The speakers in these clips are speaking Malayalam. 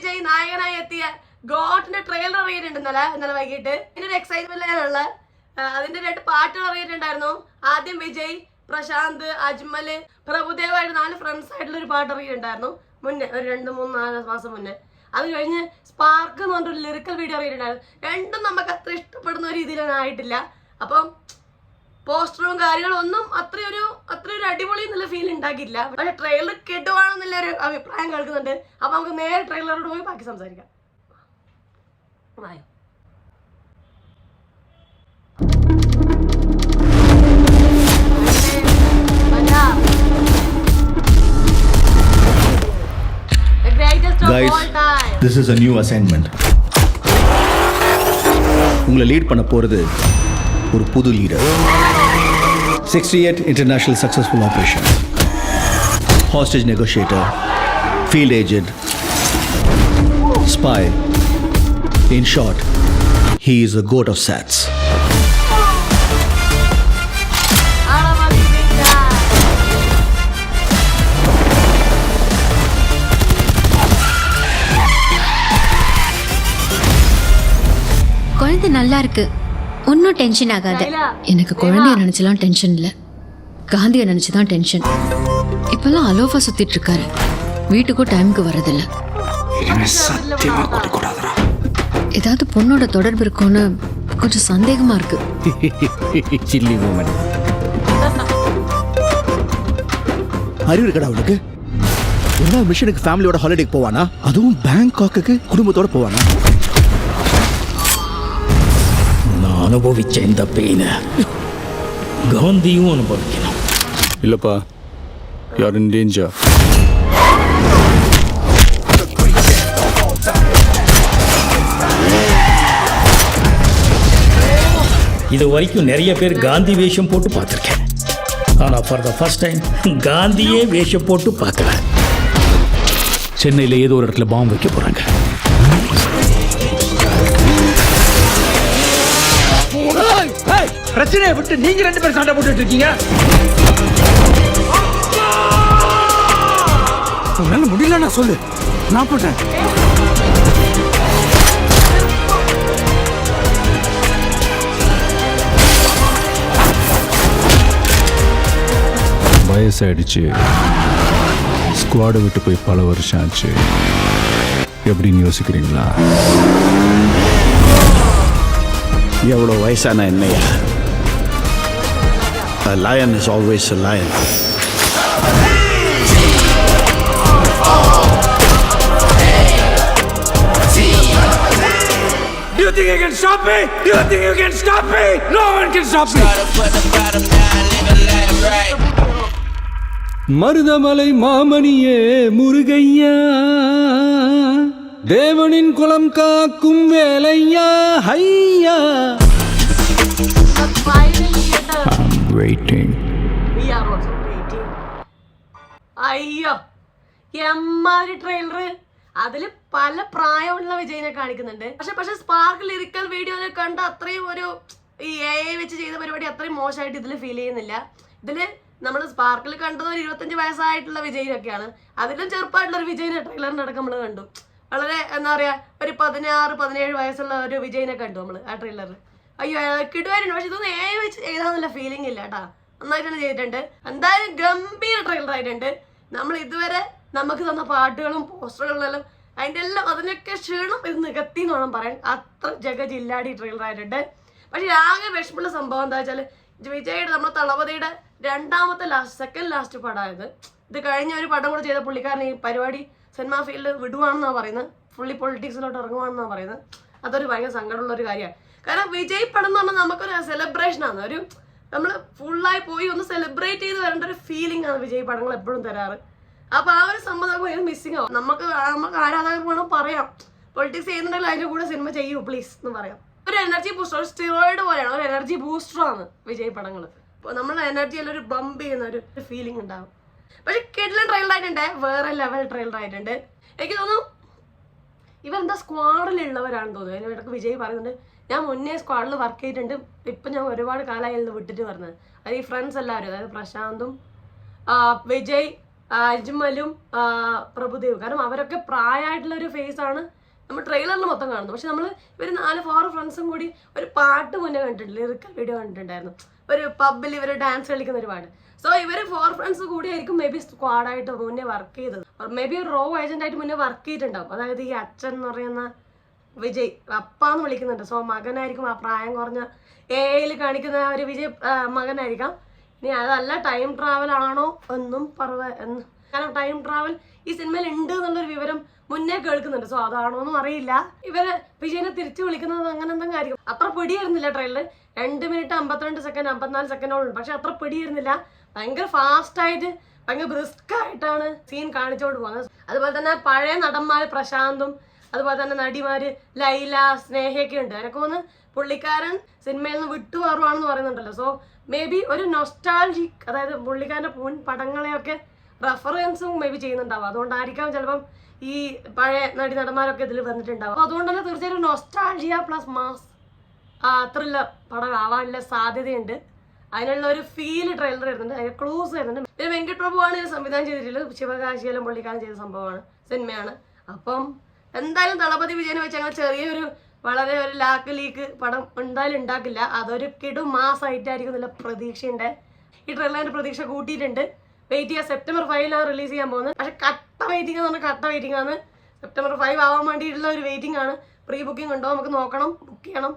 വിജയ് നായകനായി എത്തിയ ഗോട്ടിന്റെ ട്രെയിലർ അറിയിട്ടുണ്ട് ഇന്നലെ വൈകിട്ട്. ഇതിനൊരു എക്സൈറ്റ്മെന്റിലുള്ള അതിന്റെ 2 പാട്ടുകൾ അറിയിട്ടുണ്ടായിരുന്നു. ആദ്യം വിജയ്, പ്രശാന്ത്, അജ്മല്, പ്രഭുദേവായിട്ട് 4 ഫ്രണ്ട്സ് ആയിട്ടുള്ള ഒരു പാട്ട് അറിയിട്ടുണ്ടായിരുന്നു മുന്നേ, ഒരു 2-3-4 മാസം മുന്നേ. അത് കഴിഞ്ഞ് സ്പാർക്ക് എന്ന് പറഞ്ഞൊരു ലിറിക്കൽ വീഡിയോ അറിയിട്ടുണ്ടായിരുന്നു. രണ്ടും നമുക്ക് അത്ര ഇഷ്ടപ്പെടുന്ന രീതിയിലൊന്നും ആയിട്ടില്ല. അപ്പം പോസ്റ്ററും കാര്യങ്ങളും ഒന്നും അത്രയൊരു അടിപൊളി എന്നുള്ള ഫീൽ ഉണ്ടാക്കിയില്ല. പക്ഷെ ട്രെയിലർ കെട്ടുവാണെന്നുള്ളൊരു അഭിപ്രായം കേൾക്കുന്നുണ്ട്. അപ്പൊ നമുക്ക് നേരെ ട്രെയിലറോട് പോയി ബാക്കി സംസാരിക്കാം. Guys, this is a new assignment. உங்களை லீட் பண்ண போறது ஒரு புது leader. 68 international successful operation. Hostage negotiator, field agent, spy. In short, he is a goat of SATS. குழந்தை நல்லா இருக்கு, ஒன்னும் டென்ஷன் ஆகாது. எனக்கு குழந்தைய நினைச்சலாம் டென்ஷன் இல்ல, காந்திய நினைச்சுதான் டென்ஷன். இப்பெல்லாம் அலோஃபா சுத்திட்டு இருக்காரு, வீட்டுக்கும் டைமுக்கு வர்றதில்ல. ஏதாவது பொண்ணோட தொடர்பு இருக்கும்னு கொஞ்சம் சந்தேகமா இருக்கு. Silly moment. அறிவு இருக்கடா அவனுக்கு? ஒரு நாள் மிஷனுக்கு ஃபேமிலியோட ஹாலிடேக்கு போவானா? அதுவும் பேங்காக்கு குடும்பத்தோட போவானா? அனுபவிச்ச இந்த பெயினை காந்தியும் அனுபவிக்கணும். இல்லப்பா, யார் இன் டேஞ்சர். இது வரைக்கும் நிறைய பேர் காந்தி வேஷம் போட்டு பார்த்துருக்கேன். ஆனால் ஃபார் த ஃபர்ஸ்ட் டைம் காந்தியே வேஷம் போட்டு பார்க்கல. சென்னையில் ஏதோ ஒரு இடத்துல பாம்பு வைக்க போகிறாங்க. பிரச்சனையை விட்டு நீங்க 2 பேரும் சண்டை போட்டுட்டு இருக்கீங்க. உன்னால முடியல, நான் சொல்லு, நான் போட்டேன். வயசாயிடுச்சு, ஸ்குவாடை விட்டு போய் பல வருஷம் ஆச்சு. எப்படின்னு யோசிக்கிறீங்களா? எவ்வளோ வயசான என்னையா? A lion is always a lion. Do you think you can stop me? Do you think you can stop me? No one can stop me. Marudhamalai மாமணியே முருகையா, தேவனின் குலம் காக்கும் வேலையா, ஹையா. I'm waiting. We are also waiting. അയ്യോ, എമ്മാതിരി ട്രെയിലർ. അതില് പല പ്രായമുള്ള വിജയിനെ കാണിക്കുന്നുണ്ട്. പക്ഷെ സ്പാർക്ക് ലിറിക്കൽ വീഡിയോയിൽ കണ്ട അത്രയും ഒരു ഈ AI വെച്ച് ചെയ്ത പരിപാടി അത്രയും മോശമായിട്ട് ഇതിൽ ഫീൽ ചെയ്യുന്നില്ല. ഇതില് നമ്മൾ സ്പാർക്കിൽ കണ്ടത് ഒരു 25 വയസ്സായിട്ടുള്ള വിജയിനൊക്കെയാണ്. അതിലും ചെറുപ്പമായിട്ടുള്ള ഒരു വിജയിനെ ട്രെയിലറിന്റെ അടക്കം നമ്മൾ കണ്ടു. വളരെ എന്താ പറയാ, ഒരു 16-17 വയസ്സുള്ള ഒരു വിജയിനെ കണ്ടു നമ്മൾ ആ ട്രെയിലറിൽ. അയ്യോ, കിടുവായിരുന്നു. പക്ഷെ ഇതൊന്നും AI വെച്ച് ചെയ്താന്നുള്ള ഫീലിംഗ് ഇല്ല കേട്ടാ. നന്നായിട്ടാണ് ചെയ്തിട്ടുണ്ട്. എന്തായാലും ഗംഭീര ട്രെയിലർ ആയിട്ടുണ്ട്. നമ്മൾ ഇതുവരെ നമുക്ക് തന്ന പാട്ടുകളും പോസ്റ്ററുകളിലെല്ലാം അതിനൊക്കെ ക്ഷീണം ഇത് നികത്തി എന്ന് വേണം പറയാൻ. അത്ര ജഗജില്ലാടി ട്രെയിലർ ആയിട്ടുണ്ട്. പക്ഷെ ആകെ വിഷമമുള്ള സംഭവം എന്താ വെച്ചാൽ, വിജയുടെ നമ്മുടെ തളപതിയുടെ രണ്ടാമത്തെ സെക്കൻഡ് ലാസ്റ്റ് പടമായത്. ഇത് കഴിഞ്ഞ ഒരു പടം കൂടെ ചെയ്ത പുള്ളിക്കാരൻ ഈ പരിപാടി സിനിമാ ഫീൽഡ് വിടുവാണെന്നാണ് പറയുന്നത്. ഫുള്ളി പൊളിറ്റിക്സിലോട്ട് ഇറങ്ങുവാണെന്നാണ് പറയുന്നത്. അതൊരു ഭയങ്കര സങ്കടമുള്ള ഒരു കാര്യമാണ്. കാരണം വിജയ് പടം എന്ന് പറഞ്ഞാൽ നമുക്കൊരു സെലിബ്രേഷനാണ്. ഒരു നമ്മൾ ഫുള്ളായി പോയി ഒന്ന് സെലിബ്രേറ്റ് ചെയ്ത് വരേണ്ട ഒരു ഫീലിംഗ് ആണ് വിജയ് പടങ്ങൾ എപ്പോഴും തരാറ്. അപ്പൊ ആ ഒരു സംഭവം ഭയങ്കര മിസ്സിംഗ് ആവും. നമുക്ക് ആരാധകർക്ക് വേണം പറയാം, പൊളിറ്റിക്സ് ചെയ്യുന്നുണ്ടെങ്കിൽ അതിന്റെ കൂടെ സിനിമ ചെയ്യൂ പ്ലീസ് എന്ന് പറയാം. ഒരു എനർജി ബൂസ്റ്റർ, ഒരു സ്റ്റിറോയിഡ് പോലെയാണ്, ഒരു എനർജി ബൂസ്റ്ററാണ് വിജയ് പടങ്ങൾ. അപ്പോൾ നമ്മുടെ എനർജിയിൽ ഒരു ബംപ് ചെയ്യുന്ന ഒരു ഫീലിംഗ് ഉണ്ടാവും. പക്ഷെ കിഡ്ലൻ ട്രെയിലർ ആയിട്ടുണ്ട്, വേറെ ലെവൽ ട്രെയിലർ ആയിട്ടുണ്ട്. എനിക്ക് തോന്നുന്നു ഇവരെന്താ സ്ക്വാഡിലുള്ളവരാണെന്ന് തോന്നുന്നു. അതിന് ഇടയ്ക്ക് വിജയ് പറയുന്നുണ്ട്, ഞാൻ മുന്നേ സ്ക്വാഡിൽ വർക്ക് ചെയ്തിട്ടുണ്ട്, ഇപ്പം ഞാൻ ഒരുപാട് കാലമായി വിട്ടിട്ട് പറഞ്ഞത്. അത് ഈ ഫ്രണ്ട്സ് എല്ലാവരും, അതായത് പ്രശാന്തും വിജയ്, അജ്മലും പ്രഭുദേവ്. കാരണം അവരൊക്കെ പ്രായമായിട്ടുള്ള ഒരു ഫേസ് ആണ് നമ്മൾ ട്രെയിലറിൽ മൊത്തം കാണുന്നത്. പക്ഷെ നമ്മൾ ഇവർ 4 ഫ്രണ്ട്സും കൂടി ഒരു പാട്ട് മുന്നേ കണ്ടിട്ടില്ല, ലിറിക്കൽ വീഡിയോ കണ്ടിട്ടുണ്ടായിരുന്നു. ഒരു പബ്ബിൽ ഇവർ ഡാൻസ് കളിക്കുന്ന ഒരു പാട്ട്. സോ ഇവർ 4 ഫ്രണ്ട്സ് കൂടിയായിരിക്കും മേ ബി സ്ക്വാഡായിട്ട് മുന്നേ വർക്ക് ചെയ്തത്. മേ ബി റോ ഏജന്റ് ആയിട്ട് മുന്നേ വർക്ക് ചെയ്തിട്ടുണ്ടാവും. അതായത് ഈ അച്ഛൻ എന്ന് പറയുന്ന വിജയ് അപ്പാന്ന് വിളിക്കുന്നുണ്ട്. സോ മകനായിരിക്കും, ആ പ്രായം കുറഞ്ഞ എയിൽ കാണിക്കുന്ന ഒരു വിജയ് മകനായിരിക്കാം. ഇനി അതല്ല ടൈം ട്രാവൽ ആണോ എന്നും കാരണം ടൈം ട്രാവൽ ഈ സിനിമയിൽ ഉണ്ട് എന്നുള്ളൊരു വിവരം മുന്നേ കേൾക്കുന്നുണ്ട്. സോ അതാണോ എന്നും അറിയില്ല. ഇവര് വിജയനെ തിരിച്ചു വിളിക്കുന്നത് അങ്ങനെ എന്തെങ്കിലും ആയിരിക്കും. അത്ര പിടിയായിരുന്നില്ല ട്രെയിലർ. 2 minute 52 second 54 സെക്കൻഡോളം. പക്ഷെ അത്ര പിടിയായിരുന്നില്ല. ഭയങ്കര ഫാസ്റ്റായിട്ട് ഭയങ്കര ബ്രിസ്ക് ആയിട്ടാണ് സീൻ കാണിച്ചുകൊണ്ട് പോകുന്നത്. അതുപോലെ തന്നെ പഴയ നടന്മാര് പ്രശാന്തും അതുപോലെ തന്നെ നടിമാര് ലൈല സ്നേഹയൊക്കെ ഉണ്ട്. എനക്ക് തോന്നുന്നു പുള്ളിക്കാരൻ സിനിമയിൽ നിന്ന് വിട്ടുമാറുവാണെന്ന് പറയുന്നുണ്ടല്ലോ. സോ മേ ബി ഒരു നൊസ്റ്റാൾജിക്, അതായത് പുള്ളിക്കാരൻ്റെ മുൻ പടങ്ങളെയൊക്കെ റെഫറൻസും മേ ബി ചെയ്യുന്നുണ്ടാവും. അതുകൊണ്ടായിരിക്കാം ചിലപ്പം ഈ പഴയ നടന്മാരൊക്കെ ഇതിൽ വന്നിട്ടുണ്ടാവും. അപ്പോൾ അതുകൊണ്ട് തന്നെ തീർച്ചയായിട്ടും നൊസ്റ്റാൾജിയ പ്ലസ് മാസ് ത്രില്ലർ പടം ആവാനുള്ള സാധ്യതയുണ്ട്. അതിനുള്ള ഒരു ഫീല് ട്രെയിലർ വരുന്നുണ്ട്, അതിന് ക്ലൂസ് വരുന്നുണ്ട്. പിന്നെ വെങ്കട് പ്രഭുവാണ് ഇത് സംവിധാനം ചെയ്തിട്ടുള്ളത്. ശിവകാശിയെല്ലാം പുള്ളിക്കാരൻ ചെയ്ത സംഭവമാണ്, സിനിമയാണ്. അപ്പം എന്തായാലും ദളപതി വിജയനെ വെച്ച് അങ്ങനെ ചെറിയൊരു വളരെ ഒരു ലീക്ക് പടം എന്തായാലും ഉണ്ടാക്കില്ല. അതൊരു കിടു മാസമായിട്ടായിരിക്കും നല്ല പ്രതീക്ഷയുണ്ട്. ഈ ട്രെയിലറിന്റെ പ്രതീക്ഷ കൂട്ടിയിട്ടുണ്ട്. വെയിറ്റ് ചെയ്യുക. സെപ്റ്റംബർ 5 റിലീസ് ചെയ്യാൻ പോകുന്നത്. പക്ഷെ കട്ട വെയിറ്റിംഗ് എന്ന് പറഞ്ഞാൽ കട്ട വെയിറ്റിംഗ് ആണ്. സെപ്റ്റംബർ 5 ആവാൻ വേണ്ടിയിട്ടുള്ള ഒരു വെയിറ്റിംഗ് ആണ്. പ്രീ ബുക്കിംഗ് ഉണ്ടോ നമുക്ക് നോക്കണം, ബുക്ക് ചെയ്യണം.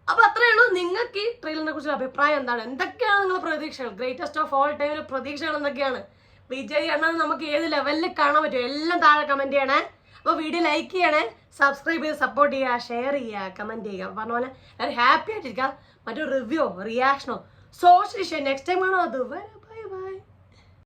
അപ്പൊ അത്രയേ ഉള്ളൂ. നിങ്ങൾക്ക് ഈ ട്രെയിലറിനെ കുറിച്ചുള്ള അഭിപ്രായം എന്താണ്? എന്തൊക്കെയാണ് നിങ്ങളുടെ പ്രതീക്ഷകൾ? ഗ്രേറ്റസ്റ്റ് ഓഫ് ഓൾ ടൈമിലെ പ്രതീക്ഷകൾ എന്തൊക്കെയാണ്? വിജയ് അണ്ണൻ നമുക്ക് ഏത് ലെവലിൽ കാണാൻ പറ്റും? എല്ലാം താഴെ കമന്റ് ചെയ്യണേ. അപ്പോൾ വീഡിയോ ലൈക്ക് ചെയ്യണേ, സബ്സ്ക്രൈബ് ചെയ്ത് സപ്പോർട്ട് ചെയ്യുക, ഷെയർ ചെയ്യുക, കമന്റ് ചെയ്യുക. പറഞ്ഞ പോലെ എല്ലാവരും ഹാപ്പി ആയിട്ടിരിക്കുക. മറ്റൊരു റിവ്യൂ റിയാക്ഷനോ സോഷ്യൽ നെക്സ്റ്റ് ടൈം ആണോ അത്